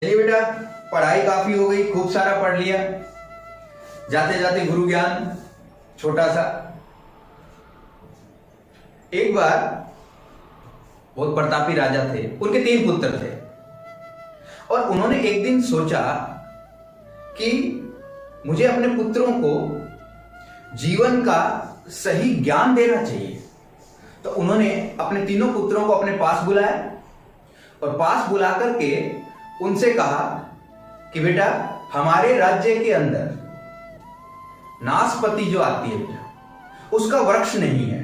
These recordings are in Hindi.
चलिए बेटा, पढ़ाई काफी हो गई, खूब सारा पढ़ लिया। जाते जाते गुरु ज्ञान छोटा सा। एक बार बहुत प्रतापी राजा थे, उनके 3 पुत्र थे और उन्होंने एक दिन सोचा कि मुझे अपने पुत्रों को जीवन का सही ज्ञान देना चाहिए। तो उन्होंने अपने तीनों पुत्रों को अपने पास बुलाया और पास बुला करके उनसे कहा कि बेटा, हमारे राज्य के अंदर नाशपति जो आती है बेटा, उसका वृक्ष नहीं है।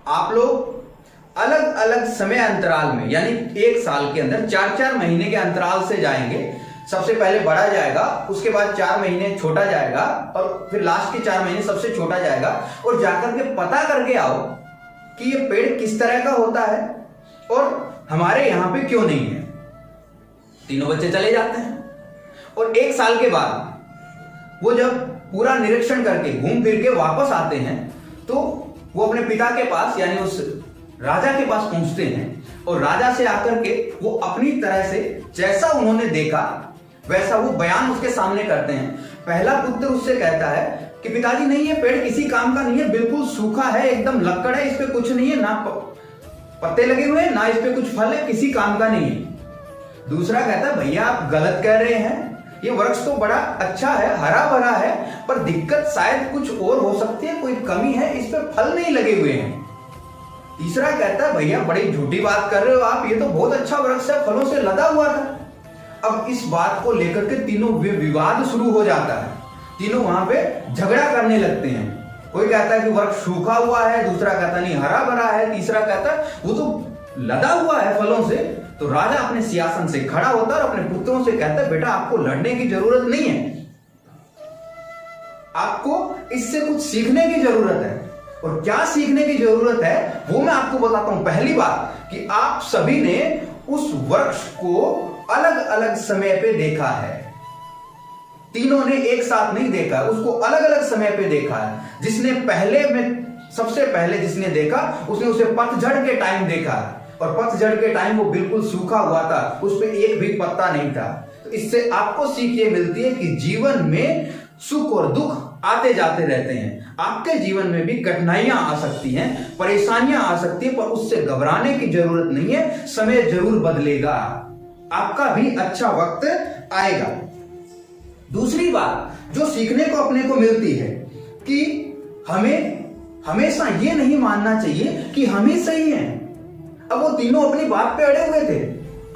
आप लोग अलग अलग समय अंतराल में, यानी 1 साल के अंदर 4-4 महीने के अंतराल से जाएंगे। सबसे पहले बड़ा जाएगा, उसके बाद 4 महीने छोटा जाएगा और फिर लास्ट के 4 महीने सबसे छोटा जाएगा। और जाकर के पता करके आओ कि ये पेड़ किस तरह का होता है और हमारे यहां पे क्यों नहीं है। तीनों बच्चे चले जाते हैं और 1 साल के बाद वो जब पूरा निरीक्षण करके घूम फिर के वापस आते हैं तो वो अपने पिता के पास, यानी उस राजा के पास पहुंचते हैं और राजा से आकर के वो अपनी तरह से जैसा उन्होंने देखा वैसा वो बयान उसके सामने करते हैं। पहला पुत्र उससे कहता है कि पिताजी, नहीं, ये पेड़ किसी काम का नहीं है, बिल्कुल सूखा है, एकदम लक्कड़ है, इस पे कुछ नहीं है, ना पत्ते लगे हुए हैं, ना इस पे कुछ फल है, किसी काम का नहीं है। दूसरा कहता है, भैया आप गलत कह रहे हैं, ये वृक्ष तो बड़ा अच्छा है, हरा भरा है, पर दिक्कत शायद कुछ और हो सकती है, कोई कमी है, इस पे फल नहीं लगे हुए हैं। तीसरा कहता है, भैया बड़ी झूठी बात कर रहे हो आप, ये तो बहुत अच्छा वृक्ष है, फलों से लदा हुआ था। अब इस बात को लेकर के तीनों विवाद शुरू हो जाता है। तीनों वहां पे झगड़ा करने लगते हैं। कोई कहता है कि वृक्ष सूखा हुआ है, दूसरा कहता नहीं हरा भरा है, तीसरा कहता है वो तो लदा हुआ है फलों से। तो राजा अपने सिंहासन से खड़ा होता है और अपने पुत्रों से कहता है, बेटा आपको लड़ने की जरूरत नहीं है, आपको इससे कुछ सीखने की जरूरत है। और क्या सीखने की जरूरत है वो मैं आपको बताता हूं। पहली बात कि आप सभी ने उस वृक्ष को अलग अलग समय पे देखा है। तीनों ने एक साथ नहीं देखा, उसको अलग अलग समय पे देखा है। जिसने पहले में सबसे पहले जिसने देखा उसने उसे पतझड़ के टाइम देखा और पतझड़ के टाइम वो बिल्कुल सूखा हुआ था, उस पे एक भी पत्ता नहीं था। तो इससे आपको सीख ये मिलती है कि जीवन में सुख और दुख आते जाते रहते हैं। आपके जीवन में भी कठिनाइयां आ सकती हैं, परेशानियां आ सकती हैं, पर उससे घबराने की जरूरत नहीं है। समय जरूर बदलेगा, आपका भी अच्छा वक्त आएगा। दूसरी बात जो सीखने को अपने को मिलती है कि हमें हमेशा ये नहीं मानना चाहिए कि हम ही सही हैं। अब वो तीनों अपनी बात पे अड़े हुए थे,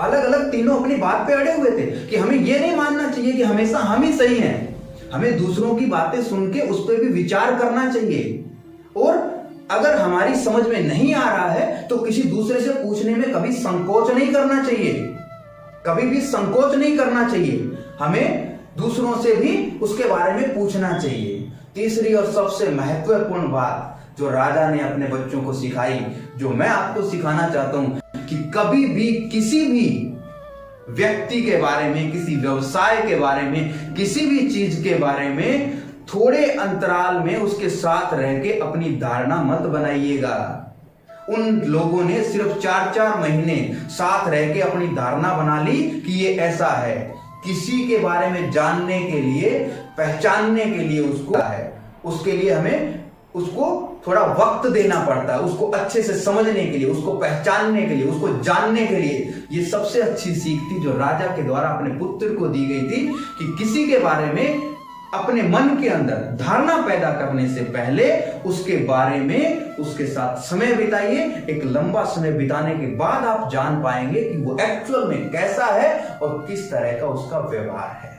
अलग अलग तीनों अपनी बात पे अड़े हुए थे कि हमें ये नहीं मानना चाहिए कि हमेशा हम ही सही हैं। हमें दूसरों की बातें सुन के उस पर भी विचार करना चाहिए और अगर हमारी समझ में नहीं आ रहा है तो किसी दूसरे से पूछने में कभी संकोच नहीं करना चाहिए, कभी भी संकोच नहीं करना चाहिए। हमें दूसरों से भी उसके बारे में पूछना चाहिए। तीसरी और सबसे महत्वपूर्ण बात जो राजा ने अपने बच्चों को सिखाई, जो मैं आपको सिखाना चाहता हूं कि कभी भी किसी भी व्यक्ति के बारे में, किसी व्यवसाय के बारे में, किसी भी चीज के बारे में थोड़े अंतराल में उसके साथ रह के अपनी धारणा मत बनाइएगा। उन लोगों ने सिर्फ 4-4 महीने साथ रह के अपनी धारणा बना ली कि ये ऐसा है। किसी के बारे में जानने के लिए, पहचानने के लिए उसके लिए हमें उसको थोड़ा वक्त देना पड़ता है, उसको अच्छे से समझने के लिए, उसको पहचानने के लिए, उसको जानने के लिए। ये सबसे अच्छी सीख थी जो राजा के द्वारा अपने पुत्र को दी गई थी कि किसी के बारे में अपने मन के अंदर धारणा पैदा करने से पहले उसके बारे में उसके साथ समय बिताइए। एक लंबा समय बिताने के बाद आप जान पाएंगे कि वो एक्चुअल में कैसा है और किस तरह का उसका व्यवहार है।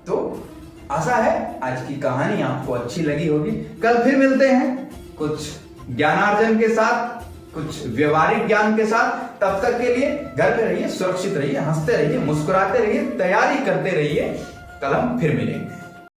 तो आशा है आज की कहानी आपको अच्छी लगी होगी। कल फिर मिलते हैं कुछ ज्ञानार्जन के साथ, कुछ व्यवहारिक ज्ञान के साथ। तब तक के लिए घर पे रहिए, सुरक्षित रहिए, हंसते रहिए, मुस्कुराते रहिए, तैयारी करते रहिए। कल हम फिर मिलेंगे।